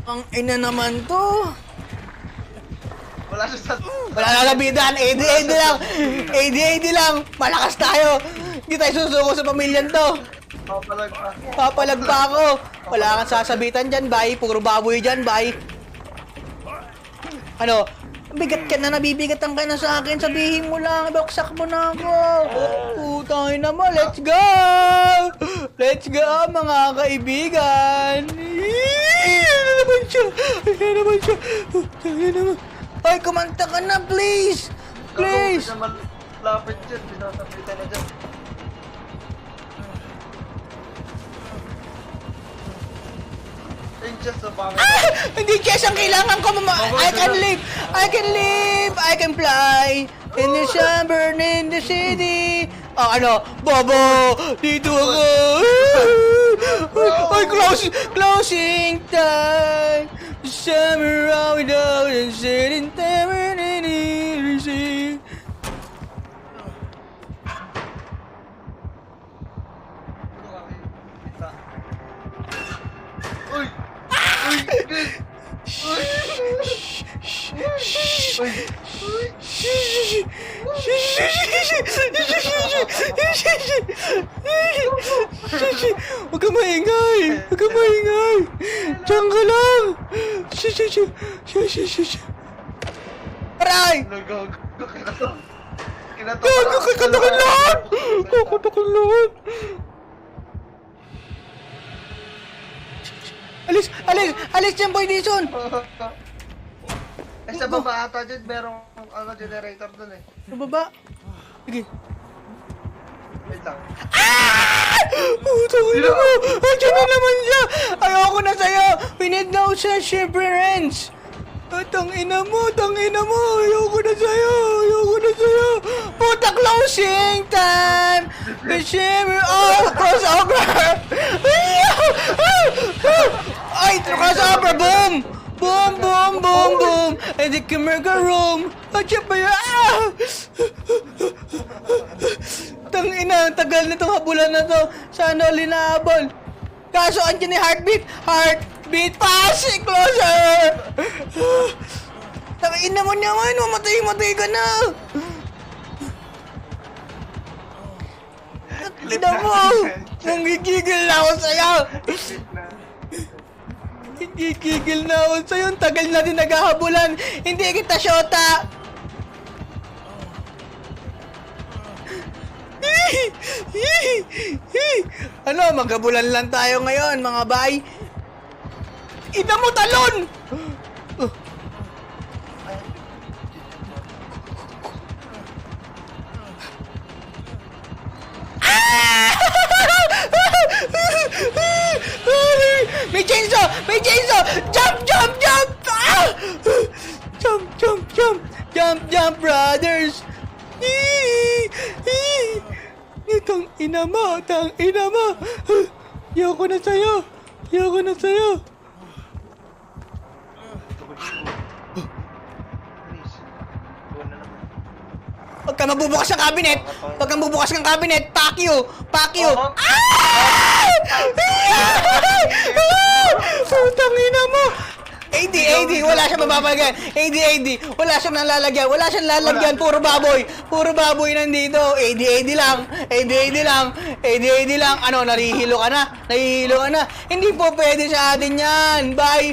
Ang ina naman to. Wala siya sa... Wala na labidan. AD lang. AD lang. Malakas tayo. Hindi tayo susuko sa pamilyan to. Papalag pa. Papalag pa ako. Wala kang sasabitan dyan, bay. Puro baboy dyan, bay. Ano? Bigat ka na, nabibigatan ka na sa akin. Sabihin mo lang, baksak mo na ako. Putang ina mo, let's go! Let's go, mga kaibigan. Ano naman siya? Ano naman siya? Ano naman? Ay, kumanta ka na, please! Please! Hindi naman lapit dyan. Pinasabitan na dyan. Just sa pangit. Hindi chess ang kailangan ko, mama. I can live! I can live! I can fly! In the sun, burn in the city! Oh, ano? Bobo! Dito ako! Ay, closing time! The summer out without a sitting time and any receipt. Uy! Uy! Uy! Uy! Huwag ka maingay! Huwag ka maingay! Diyan ka lang! Aray! Nagago. Kinato. Gago! Kakatakin lahat! Kakatakin lahat! Alis! Alis! Alis dyan, Boy Dison! Eh sa baba ata dyan, merong generator dun eh. Sa baba. Sige. Wait lang. Putang ina mo! Andiyan na naman siya! Ayoko na sa'yo! We need no such friends! Tangina mo! Tangina mo! Ayoko na sa'yo! Ayoko na sa'yo! Puta, closing time! The shimmer of crossover! Ay! Crossover! Boom! Boom! Boom! Boom! Boom! And the Kimerga room! Andiyan pa yun! Tangina, ang tagal na itong habulan na to. Sana ulit nahabol. Kaso, andyan ni Heartbeat. Heartbeat, passing closer! Tangina mo naman, mamatay ka na. Tangina mo, nanggigigil na ako sa'yo. Nanggigigil na ako sa'yo. Ang tagal natin naghahabulan. Hindi kita syota. Ano, magkabulan lang tayo ngayon, mga bay. Ina mo, talon! May chainsaw! May chainsaw! Jump! Jump! Jump! Ah! Jump! Jump! Jump! Jump! Jump, brothers! Itong ina mo! Tang ina mo! Ayoko na sa'yo! Ayoko na sa'yo! Huwag ka magbubukas ng cabinet! Huwag kang bubukas ng cabinet! Fuck you! Fuck you! Ah! Putang ina mo! AD! Wala siyang mapapalagyan! AD! Wala siyang nalalagyan! Wala siyang lalagyan! Puro baboy! Puro baboy nandito! AD lang! AD lang! Ano, narihilo ka na? Narihilo ka na? Hindi po pwede sa atin yan! Bye!